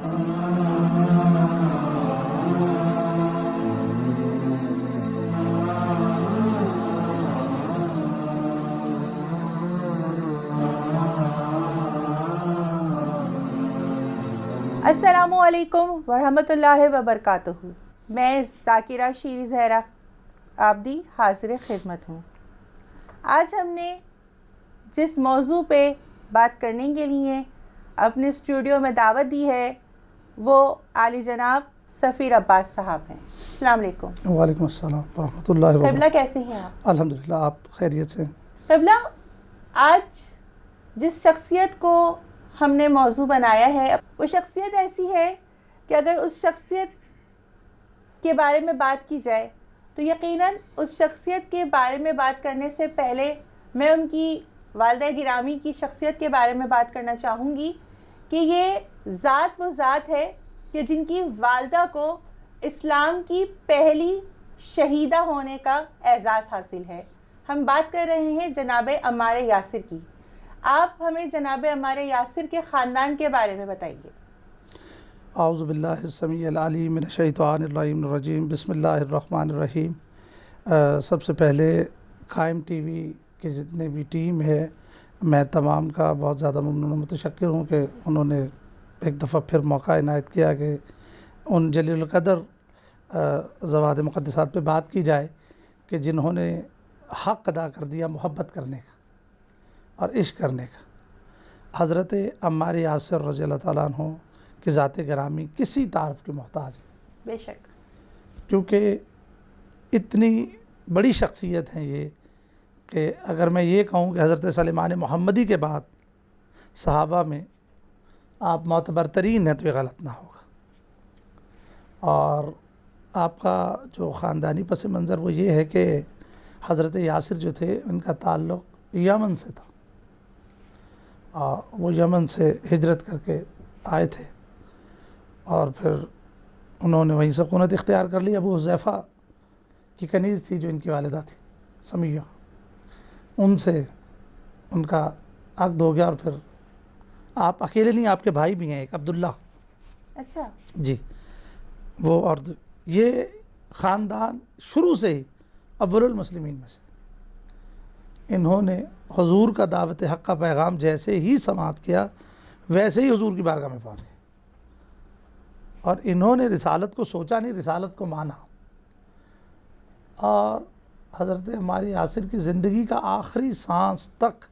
السلام علیکم ورحمۃ اللہ وبرکاتہ۔ میں ذاکرہ شیری زہرا آبدی حاضر خدمت ہوں۔ آج ہم نے جس موضوع پہ بات کرنے کے لیے اپنے اسٹوڈیو میں دعوت دی ہے وہ عالی جناب سفیر عباس صاحب ہیں۔ السلام علیکم۔ وعلیکم السلام ورحمۃ اللہ وبرکاتہ۔ قبلہ کیسے ہیں آپ؟ الحمدللہ، آپ خیریت سے ہیں؟ قبلہ، آج جس شخصیت کو ہم نے موضوع بنایا ہے وہ شخصیت ایسی ہے کہ اگر اس شخصیت کے بارے میں بات کی جائے تو یقیناً اس شخصیت کے بارے میں بات کرنے سے پہلے میں ان کی والدہ گرامی کی شخصیت کے بارے میں بات کرنا چاہوں گی کہ یہ ذات وہ ذات ہے کہ جن کی والدہ کو اسلام کی پہلی شہیدہ ہونے کا اعزاز حاصل ہے۔ ہم بات کر رہے ہیں جناب عمار یاسر کی۔ آپ ہمیں جناب عمار یاسر کے خاندان کے بارے میں بتائیے۔ اعوذ باللہ السمیع العلیم من الشیطان الرجیم، بسم اللہ الرحمن الرحیم۔ سب سے پہلے قائم ٹی وی کے جتنے بھی ٹیم ہے، میں تمام کا بہت زیادہ ممنون و متشکر ہوں کہ انہوں نے ایک دفعہ پھر موقع عنایت کیا کہ ان جلیل القدر زواد مقدسات پہ بات کی جائے کہ جنہوں نے حق ادا کر دیا محبت کرنے کا اور عشق کرنے کا۔ حضرت عمار یاسر رضی اللہ تعالیٰ عنہ کی ذات گرامی کسی تعارف کی محتاج نہیں، بے شک، کیونکہ اتنی بڑی شخصیت ہیں یہ کہ اگر میں یہ کہوں کہ حضرت سلیمان محمدی کے بعد صحابہ میں آپ معتبر ترین ہیں تو یہ غلط نہ ہوگا۔ اور آپ کا جو خاندانی پس منظر وہ یہ ہے کہ حضرت یاسر جو تھے ان کا تعلق یمن سے تھا، وہ یمن سے ہجرت کر کے آئے تھے اور پھر انہوں نے وہیں سکونت اختیار کر لی۔ ابو حذیفہ کی کنیز تھی جو ان کی والدہ تھی سمیہ، ان سے ان کا عقد ہو گیا، اور پھر آپ اکیلے نہیں، آپ کے بھائی بھی ہیں ایک عبداللہ۔ اچھا جی، وہ اور یہ خاندان شروع سے ہی اول المسلمین میں سے، انہوں نے حضور کا دعوت حق کا پیغام جیسے ہی سماعت کیا ویسے ہی حضور کی بارگاہ میں پہنچ گئے، اور انہوں نے رسالت کو سوچا نہیں، رسالت کو مانا۔ اور حضرت عمار یاسر کی زندگی کا آخری سانس تک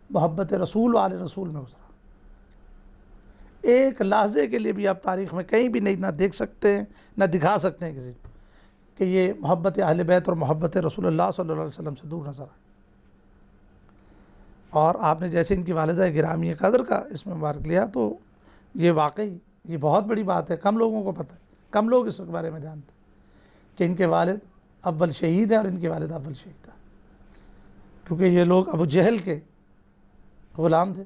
محبت رسول و آل رسول میں گزرا۔ ایک لحظے کے لیے بھی آپ تاریخ میں کہیں بھی نہیں نہ دیکھ سکتے ہیں نہ دکھا سکتے ہیں کسی کو کہ یہ محبت اہل بیت اور محبت رسول اللہ صلی اللہ علیہ وسلم سے دور نظر آئے۔ اور آپ نے جیسے ان کی والدہ گرامی قدر کا اس میں مبارک لیا تو یہ واقعی یہ بہت بڑی بات ہے، کم لوگوں کو پتہ ہے، کم لوگ اس کے بارے میں جانتے ہیں کہ ان کے والد اول شہید ہیں اور ان کی والدہ اول شہید ہے، کیونکہ یہ لوگ ابو جہل کے غلام تھے،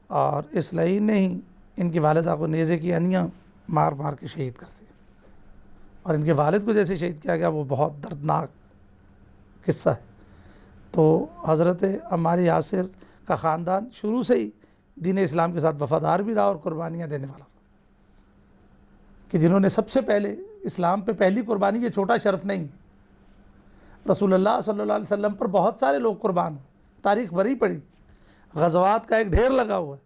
اور اس لعین نے ہی ان کی والدہ کو نیزے کی انیاں مار مار کے شہید کر دی، اور ان کے والد کو جیسے شہید کیا گیا وہ بہت دردناک قصہ ہے۔ تو حضرت عمار یاسر کا خاندان شروع سے ہی دین اسلام کے ساتھ وفادار بھی رہا اور قربانیاں دینے والا، کہ جنہوں نے سب سے پہلے اسلام پہ پہلی قربانی، یہ چھوٹا شرف نہیں ہے، رسول اللہ صلی اللہ علیہ وسلم پر بہت سارے لوگ قربان ہوئے، تاریخ بھری پڑی، غزوات کا ایک ڈھیر لگا ہوا ہے،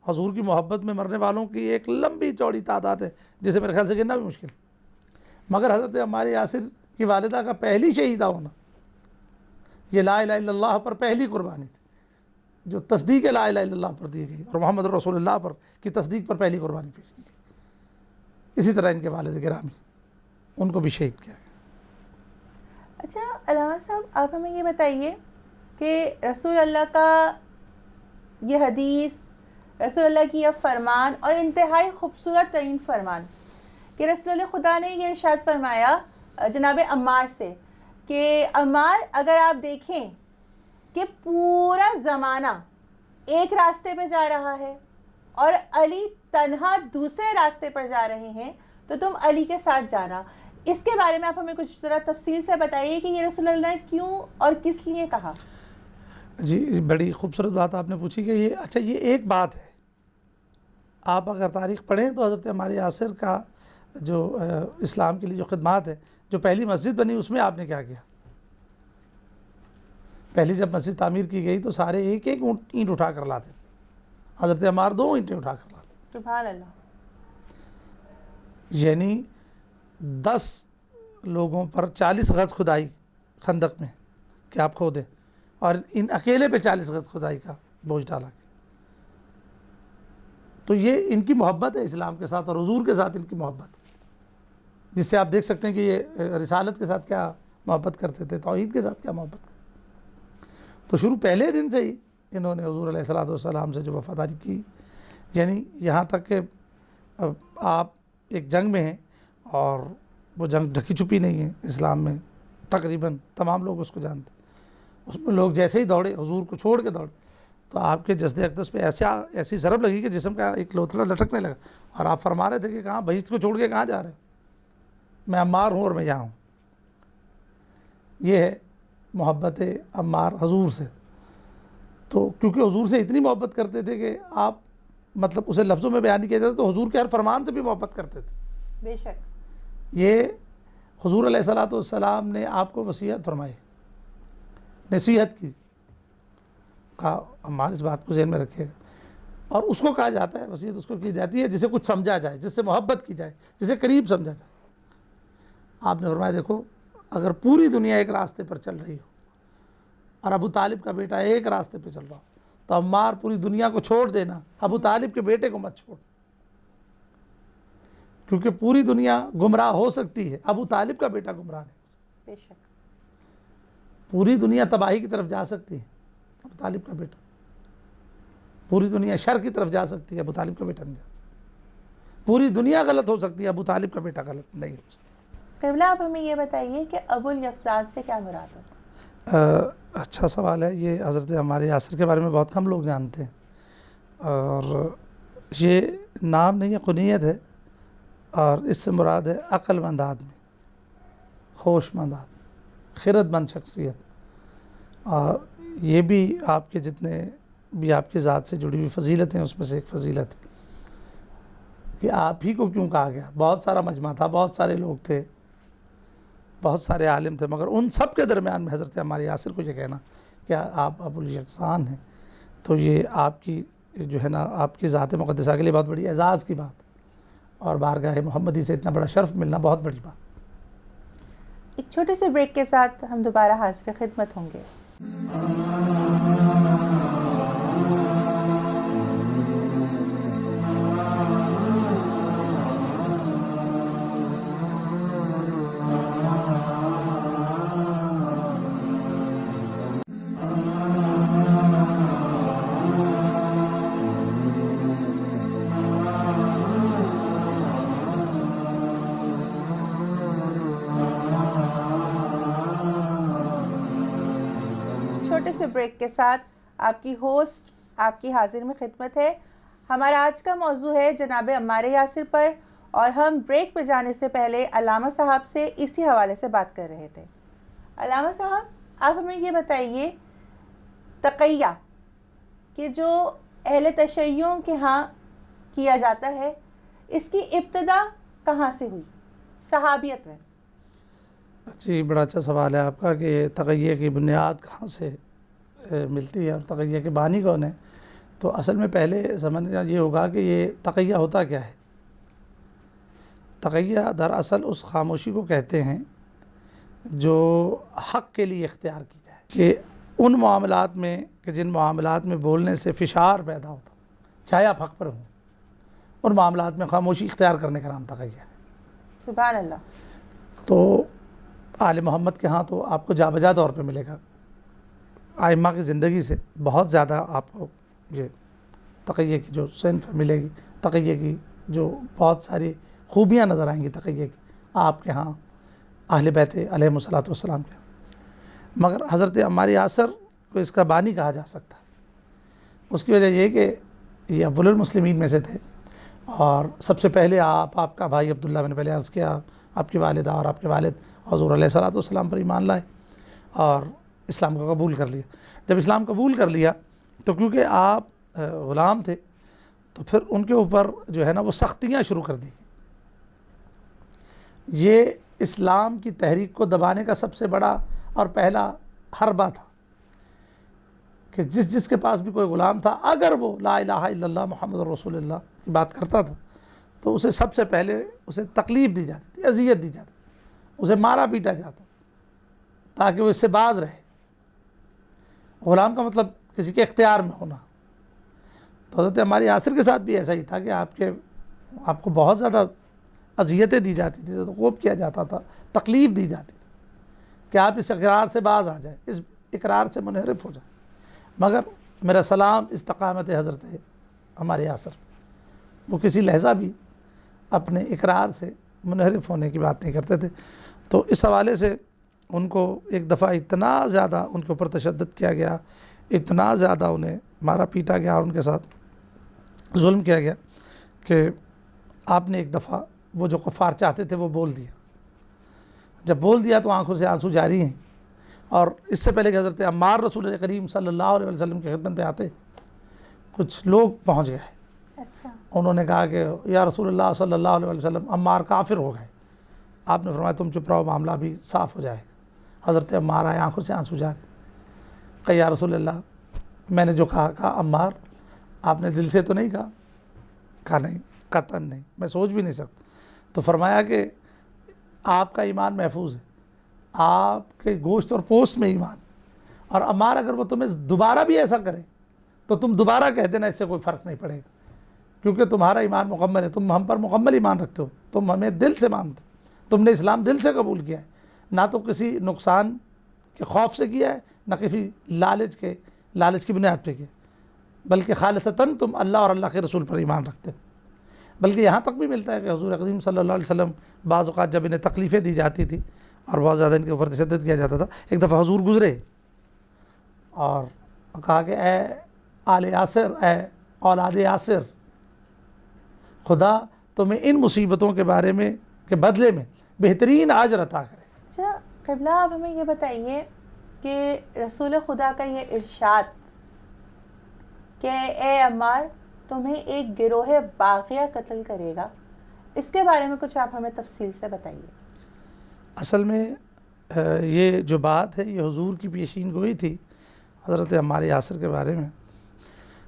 حضور کی محبت میں مرنے والوں کی ایک لمبی چوڑی تعداد ہے جسے میرے خیال سے گننا بھی مشکل، مگر حضرت عمار یاسر کی والدہ کا پہلی شہیدہ ہونا یہ لا الہ الا اللہ پر پہلی قربانی تھی، جو تصدیق لا الہ الا اللہ پر دی گئی، اور محمد رسول اللہ پر کی تصدیق پر پہلی قربانی پیش کی گئی۔ اسی طرح ان کے والد گرامی، ان کو بھی شہید کیا گیا۔ اچھا علامہ صاحب، آپ ہمیں یہ بتائیے کہ رسول اللہ کا یہ حدیث، رسول اللہ کی یہ فرمان، اور انتہائی خوبصورت ترین فرمان کہ رسول اللہ خدا نے یہ ارشاد فرمایا جناب عمار سے کہ عمار، اگر آپ دیکھیں کہ پورا زمانہ ایک راستے پہ جا رہا ہے اور علی تنہا دوسرے راستے پر جا رہے ہیں تو تم علی کے ساتھ جانا۔ اس کے بارے میں آپ ہمیں کچھ ذرا تفصیل سے بتائیے کہ یہ رسول اللہ نے کیوں اور کس لیے کہا۔ جی، بڑی خوبصورت بات آپ نے پوچھی کہ یہ اچھا یہ ایک بات ہے، آپ اگر تاریخ پڑھیں تو حضرت عمار یاسر کا جو اسلام کے لیے جو خدمات ہے، جو پہلی مسجد بنی اس میں آپ نے کیا کیا؟ پہلی جب مسجد تعمیر کی گئی تو سارے ایک ایک اینٹ اٹھا کر لاتے، حضرت عمار 2 اینٹیں اٹھا کر لاتے، سبحان اللہ. یعنی 10 لوگوں پر 40 غز کھدائی خندق میں کہ آپ کھودیں، اور ان اکیلے پہ 40 غز کھدائی کا بوجھ ڈالا. تو یہ ان کی محبت ہے اسلام کے ساتھ اور حضور کے ساتھ ان کی محبت ہے، جس سے آپ دیکھ سکتے ہیں کہ یہ رسالت کے ساتھ کیا محبت کرتے تھے، توحید کے ساتھ کیا محبت کرتے. تو شروع پہلے دن سے ہی انہوں نے حضور علیہ السلام سے جو وفاداری کی، یعنی یہاں تک کہ آپ ایک جنگ میں ہیں اور وہ جنگ ڈھکی چھپی نہیں ہے اسلام میں، تقریباً تمام لوگ اس کو جانتے ہیں. اس میں لوگ جیسے ہی دوڑے حضور کو چھوڑ کے دوڑے تو آپ کے جسد اقدس پہ ایسی ضرب لگی کہ جسم کا ایک لوتھڑا لٹکنے لگا، اور آپ فرما رہے تھے کہ کہاں بہشت کو چھوڑ کے کہاں جا رہے ہیں، میں عمار ہوں اور میں یہاں ہوں. یہ ہے محبت عمار حضور سے. تو کیونکہ حضور سے اتنی محبت کرتے تھے کہ آپ مطلب اسے لفظوں میں بیان نہیں کیا جاتا، تو حضور کے ہر فرمان سے بھی محبت کرتے تھے. بے شک. یہ حضور علیہ السلام نے آپ کو وصیت فرمائی، نصیحت کی، کہا عمار اس بات کو ذہن میں رکھیے گا. اور اس کو کہا جاتا ہے، وصیت اس کو کی جاتی ہے جسے کچھ سمجھا جائے، جس سے محبت کی جائے، جسے قریب سمجھا جائے. آپ نے فرمایا دیکھو اگر پوری دنیا ایک راستے پر چل رہی ہو اور ابو طالب کا بیٹا ایک راستے پہ چل رہا ہو تو عمار پوری دنیا کو چھوڑ دینا، ابو طالب کے بیٹے کو مت چھوڑ، کیونکہ پوری دنیا گمراہ ہو سکتی ہے، ابو طالب کا بیٹا گمراہ نہیں ہو سکتا. بے شک. پوری دنیا تباہی کی طرف جا سکتی ہے، ابو طالب کا بیٹا. پوری دنیا شر کی طرف جا سکتی ہے، ابو طالب کا بیٹا نہیں جا سکتا. پوری دنیا غلط ہو سکتی ہے، ابو طالب کا بیٹا غلط نہیں ہو سکتا. قبلہ آپ ہمیں یہ بتائیے کہ ابو الیقظات سے کیا مراد ہے؟ اچھا سوال ہے. یہ حضرت عمار یاسر کے بارے میں بہت کم لوگ جانتے ہیں، اور یہ نام نہیں ہے، کنیت ہے، اور اس سے مراد ہے عقل مند آدمی، ہوش مند آدمی، خرد مند شخصیت. اور یہ بھی آپ کے جتنے بھی آپ کی ذات سے جڑی ہوئی فضیلت ہیں اس میں سے ایک فضیلت ہے کہ آپ ہی کو کیوں کہا گیا. بہت سارا مجمع تھا، بہت سارے لوگ تھے، بہت سارے عالم تھے، مگر ان سب کے درمیان میں حضرت عمار یاسر کو یہ کہنا کہ آپ ابو الیقظان ہیں، تو یہ آپ کی جو ہے نا آپ کی ذات مقدسہ کے لیے بہت بڑی اعزاز کی بات، اور بارگاہ محمدی سے اتنا بڑا شرف ملنا بہت بڑی بات. ایک چھوٹے سے بریک کے ساتھ ہم دوبارہ حاضر خدمت ہوں گے. چھوٹے سے بریک کے ساتھ آپ کی ہوسٹ آپ کی حاضر میں خدمت ہے. ہمارا آج کا موضوع ہے جناب عمار یاسر پر، اور ہم بریک پہ جانے سے پہلے علامہ صاحب سے اسی حوالے سے بات کر رہے تھے. علامہ صاحب آپ ہمیں یہ بتائیے تقیہ کہ جو اہل تشیعوں کے ہاں کیا جاتا ہے، اس کی ابتدا کہاں سے ہوئی صحابیت میں؟ جی بڑا اچھا سوال ہے آپ کا کہ تقیہ کی بنیاد کہاں سے ملتی ہے اور تقیہ کے بانی کون ہے. تو اصل میں پہلے سمجھنا یہ ہوگا کہ یہ تقیہ ہوتا کیا ہے. تقیہ دراصل اس خاموشی کو کہتے ہیں جو حق کے لیے اختیار کی جائے، کہ ان معاملات میں کہ جن معاملات میں بولنے سے فشار پیدا ہوتا، چاہے آپ حق پر ہوں، ان معاملات میں خاموشی اختیار کرنے کا نام تقیہ ہے. سبحان اللہ. تو آل محمد کے ہاں تو آپ کو جا بجا طور پہ ملے گا، ائمہ کی زندگی سے بہت زیادہ آپ کو یہ تقیہ کی جو صنف ملے گی، تقیہ کی جو بہت ساری خوبیاں نظر آئیں گی تقیہ کی آپ کے ہاں اہل بیت علیہ السلام کے. مگر حضرت عمار یاسر کو اس کا بانی کہا جا سکتا ہے. اس کی وجہ یہ کہ یہ اول المسلمین میں سے تھے، اور سب سے پہلے آپ کا بھائی عبداللہ، میں نے پہلے عرض کیا، آپ کی والدہ اور آپ کے والد حضور علیہ السلام پر ایمان لائے اور اسلام کو قبول کر لیا. جب اسلام قبول کر لیا تو کیونکہ آپ غلام تھے تو پھر ان کے اوپر جو ہے نا وہ سختیاں شروع کر دی گئی. یہ اسلام کی تحریک کو دبانے کا سب سے بڑا اور پہلا حربہ تھا کہ جس کے پاس بھی کوئی غلام تھا اگر وہ لا الہ الا اللہ محمد رسول اللہ کی بات کرتا تھا تو اسے سب سے پہلے اسے تکلیف دی جاتی تھی، اذیت دی جاتی تھی، اسے مارا پیٹا جاتا تاکہ وہ اس سے باز رہے. غلام کا مطلب کسی کے اختیار میں ہونا. تو حضرت عمار یاسر کے ساتھ بھی ایسا ہی تھا کہ آپ کو بہت زیادہ اذیتیں دی جاتی تھی، کوب کیا جاتا تھا، تکلیف دی جاتی تھی کہ آپ اس اقرار سے باز آ جائیں، اس اقرار سے منحرف ہو جائیں. مگر میرا سلام استقامت حضرت عمار یاسر، وہ کسی لہجہ بھی اپنے اقرار سے منحرف ہونے کی بات نہیں کرتے تھے. تو اس حوالے سے ان کو ایک دفعہ اتنا زیادہ ان کے اوپر تشدد کیا گیا، اتنا زیادہ انہیں مارا پیٹا گیا اور ان کے ساتھ ظلم کیا گیا کہ آپ نے ایک دفعہ وہ جو کفار چاہتے تھے وہ بول دیا. جب بول دیا تو آنکھوں سے آنسو جاری ہیں. اور اس سے پہلے کہ حضرت عمار رسول کریم صلی اللہ علیہ وسلم کی خدمت میں آتے کچھ لوگ پہنچ گئے. اچھا. انہوں نے کہا کہ یا رسول اللہ صلی اللہ علیہ وسلم عمار کافر ہو گئے. آپ نے فرمایا تم چپ رہو، معاملہ بھی صاف ہو جائے. حضرت عمار آئے آنکھوں سے آنسو جاری، کہ یا رسول اللہ میں نے جو کہا عمار آپ نے دل سے تو نہیں کہا نہیں، قطعاً نہیں، میں سوچ بھی نہیں سکتا. تو فرمایا کہ آپ کا ایمان محفوظ ہے، آپ کے گوشت اور پوست میں ایمان، اور عمار اگر وہ تمہیں دوبارہ بھی ایسا کرے تو تم دوبارہ کہہ دینا، اس سے کوئی فرق نہیں پڑے گا کیونکہ تمہارا ایمان مکمل ہے، تم ہم پر مکمل ایمان رکھتے ہو، تم ہمیں دل سے مانتے ہو، تم نے اسلام دل سے قبول کیا ہے، نہ تو کسی نقصان کے خوف سے کیا ہے، نہ کسی لالچ کی بنیاد پہ کیا، بلکہ خالصتاً تم اللہ اور اللہ کے رسول پر ایمان رکھتے ہو. بلکہ یہاں تک بھی ملتا ہے کہ حضور اکرم صلی اللہ علیہ وسلم بعض اوقات جب انہیں تکلیفیں دی جاتی تھی اور بہت زیادہ ان کے اوپر تشدد کیا جاتا تھا، ایک دفعہ حضور گزرے اور کہا کہ اے آل یاسر، اے اولاد یاسر، خدا تمہیں ان مصیبتوں کے بارے میں کے بدلے میں بہترین اجر عطا کرے. اچھا قبلہ، آپ ہمیں یہ بتائیے کہ رسول خدا کا یہ ارشاد کہ اے عمار تمہیں ایک گروہ باغیہ قتل کرے گا، اس کے بارے میں کچھ آپ ہمیں تفصیل سے بتائیے. اصل میں یہ جو بات ہے یہ حضور کی پیشین گوئی تھی حضرت عمار یاسر کے بارے میں،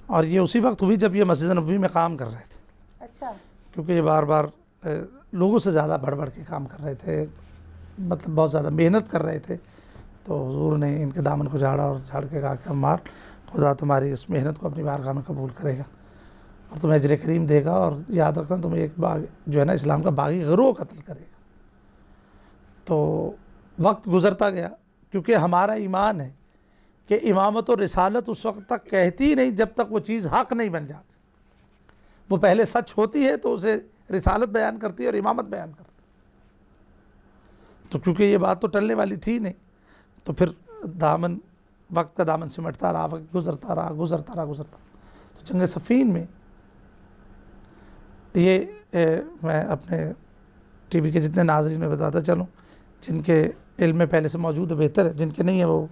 اور یہ اسی وقت ہوئی جب یہ مسجد نبوی میں کام کر رہے تھے. اچھا. کیونکہ یہ بار بار لوگوں سے زیادہ بڑھ بڑھ کے کام کر رہے تھے، مطلب بہت زیادہ محنت کر رہے تھے. تو حضور نے ان کے دامن کو جھاڑا اور جھاڑ کے کہا کہ عمار خدا تمہاری اس محنت کو اپنی بارگاہ میں قبول کرے گا اور تمہیں اجر کریم دے گا، اور یاد رکھنا تمہیں ایک باغ جو ہے نا اسلام کا باغی گروہ قتل کرے گا. تو وقت گزرتا گیا، کیونکہ ہمارا ایمان ہے کہ امامت اور رسالت اس وقت تک کہتی نہیں جب تک وہ چیز حق نہیں بن جاتی. وہ پہلے سچ ہوتی ہے تو اسے رسالت بیان کرتی ہے اور امامت بیان کرتی ہے. تو کیونکہ یہ بات تو ٹلنے والی تھی نہیں، تو پھر وقت کا دامن سمٹتا رہا، وقت گزرتا رہا. تو جنگ صفین میں یہ میں اپنے ٹی وی کے جتنے ناظرین میں بتاتا چلوں، جن کے علم میں پہلے سے موجود ہے بہتر ہے، جن کے نہیں ہے وہ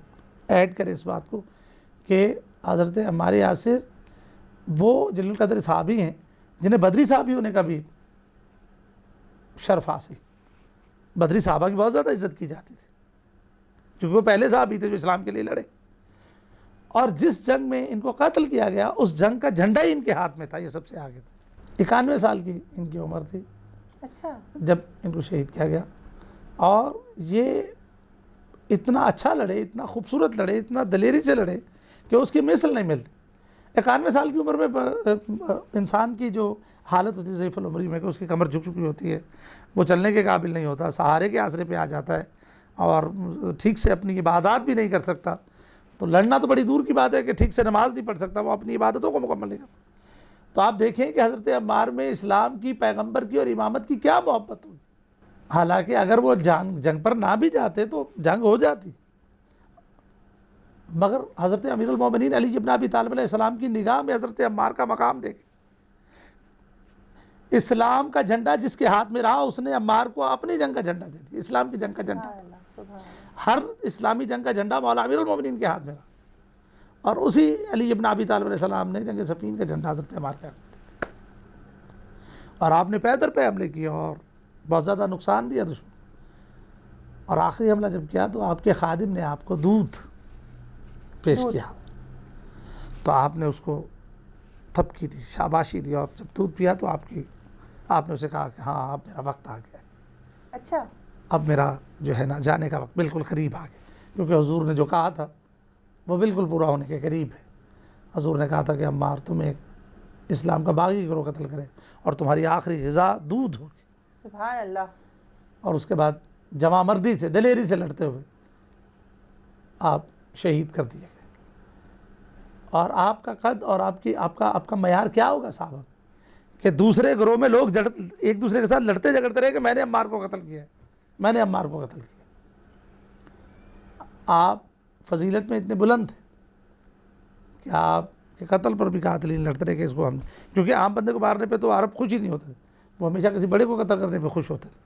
ایڈ کریں اس بات کو، کہ حضرت عمار یاسر وہ جلیل القدر صحابی ہیں جنہیں بدری صحابی ہونے کا بھی شرف حاصل. بدری صحابہ کی بہت زیادہ عزت کی جاتی تھی کیونکہ وہ پہلے صحابی تھے جو اسلام کے لیے لڑے، اور جس جنگ میں ان کو قتل کیا گیا اس جنگ کا جھنڈا ہی ان کے ہاتھ میں تھا، یہ سب سے آگے تھا. 91 سال کی ان کی عمر تھی اچھا جب ان کو شہید کیا گیا، اور یہ اتنا اچھا لڑے، اتنا خوبصورت لڑے، اتنا دلیری سے لڑے کہ اس کی مثل نہیں ملتی. 91 سال کی عمر میں انسان کی جو حالت ہوتی ہے ضعیف العمری میں کہ اس کی کمر جھک چکی ہوتی ہے، وہ چلنے کے قابل نہیں ہوتا، سہارے کے آسرے پہ آ جاتا ہے اور ٹھیک سے اپنی عبادات بھی نہیں کر سکتا. تو لڑنا تو بڑی دور کی بات ہے کہ ٹھیک سے نماز نہیں پڑھ سکتا، وہ اپنی عبادتوں کو مکمل نہیں کرتا. تو آپ دیکھیں کہ حضرت عمار میں اسلام کی، پیغمبر کی اور امامت کی کیا محبت ہوگی. حالانکہ اگر وہ جنگ پر نہ بھی جاتے تو جنگ ہو جاتی، مگر حضرت امیر المومنین علی بن ابی طالب علیہ السلام کی نگاہ میں حضرت عمار کا مقام دیکھیں. اسلام کا جھنڈا جس کے ہاتھ میں رہا اس نے عمار کو اپنی جنگ کا جھنڈا دے دیا. اسلام کی جنگ کا جھنڈا، ہر اسلامی جنگ کا جھنڈا مولا امیر المومنین کے ہاتھ میں رہا، اور اسی علی بن ابی طالب علیہ السلام نے جنگ صفین کا جھنڈا حضرت عمار کے ہاتھ میں دے دیا. اور آپ نے پیدر پہ حملے کیے اور بہت زیادہ نقصان دیا دشمن. اور آخری حملہ جب کیا تو آپ کے خادم نے آپ کو دودھ پیش کیا تو آپ نے اس کو تھپکی دی, شاباشی دی, اور جب دودھ پیا تو آپ نے اسے کہا کہ ہاں اب میرا وقت آ گیا, اچھا, اب میرا جو ہے نا جانے کا وقت بالکل قریب آ گیا, کیونکہ حضور نے جو کہا تھا وہ بالکل پورا ہونے کے قریب ہے. حضور نے کہا تھا کہ عمار تم ایک اسلام کا باغی گروہ قتل کرے اور تمہاری آخری غذا دودھ ہوگی. سبحان اللہ. اور اس کے بعد جمع مردی سے, دلیری سے لڑتے ہوئے آپ شہید کر دیے گئے. اور آپ کا قد اور آپ کا معیار کیا ہوگا صاحب, کہ دوسرے گروہ میں لوگ ایک دوسرے کے ساتھ لڑتے جھگڑتے رہے کہ میں نے عمار کو قتل کیا ہے, میں نے عمار کو قتل کیا. آپ فضیلت میں اتنے بلند تھے کہ آپ کے قتل پر بھی قاتلین لڑتے رہے کہ اس کو ہم, کیونکہ عام بندے کو مارنے پہ تو عرب خوش ہی نہیں ہوتے تھے, وہ ہمیشہ کسی بڑے کو قتل کرنے پہ خوش ہوتے تھے.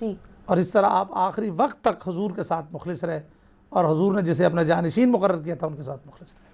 جی. اور اس طرح آپ آخری وقت تک حضور کے ساتھ مخلص رہے, اور حضور نے جسے اپنا جانشین مقرر کیا تھا ان کے ساتھ مخلص رہے,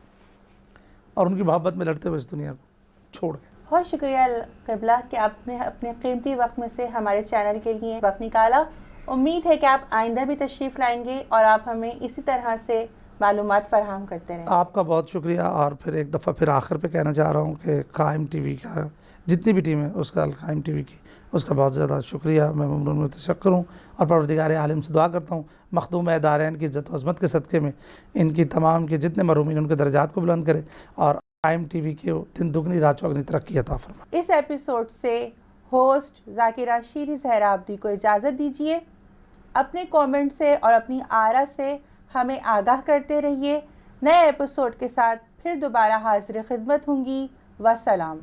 اور ان کی محبت میں لڑتے ہوئے اس دنیا کو چھوڑ گئے. بہت شکریہ قبلہ کہ آپ نے اپنے قیمتی وقت میں سے ہمارے چینل کے لیے وقت نکالا. امید ہے کہ آپ آئندہ بھی تشریف لائیں گے اور آپ ہمیں اسی طرح سے معلومات فراہم کرتے رہیں. آپ کا بہت شکریہ. اور پھر ایک دفعہ پھر آخر پہ کہنا چاہ رہا ہوں کہ قائم ٹی وی کا جتنی بھی ٹیم ہے اس کا, القائم ٹی وی کی, اس کا بہت زیادہ شکریہ. میں ممنون متشکر ہوں اور پروردگار عالم سے دعا کرتا ہوں مخدوم دارین کی عزت و عظمت کے صدقے میں ان کی تمام کے جتنے محرومین ان کے درجات کو بلند کرے اور قائم ٹی وی کے دن دگنی رات چوگنی ترقی عطا فرمائے. اس ایپیسوڈ سے ہوسٹ ذاکرہ شیری زہرا عبدی کو اجازت دیجیے. اپنے کومنٹ سے اور اپنی آرا سے ہمیں آگاہ کرتے رہیے. نئے ایپیسوڈ کے ساتھ پھر دوبارہ حاضر خدمت ہوں گی. والسلام.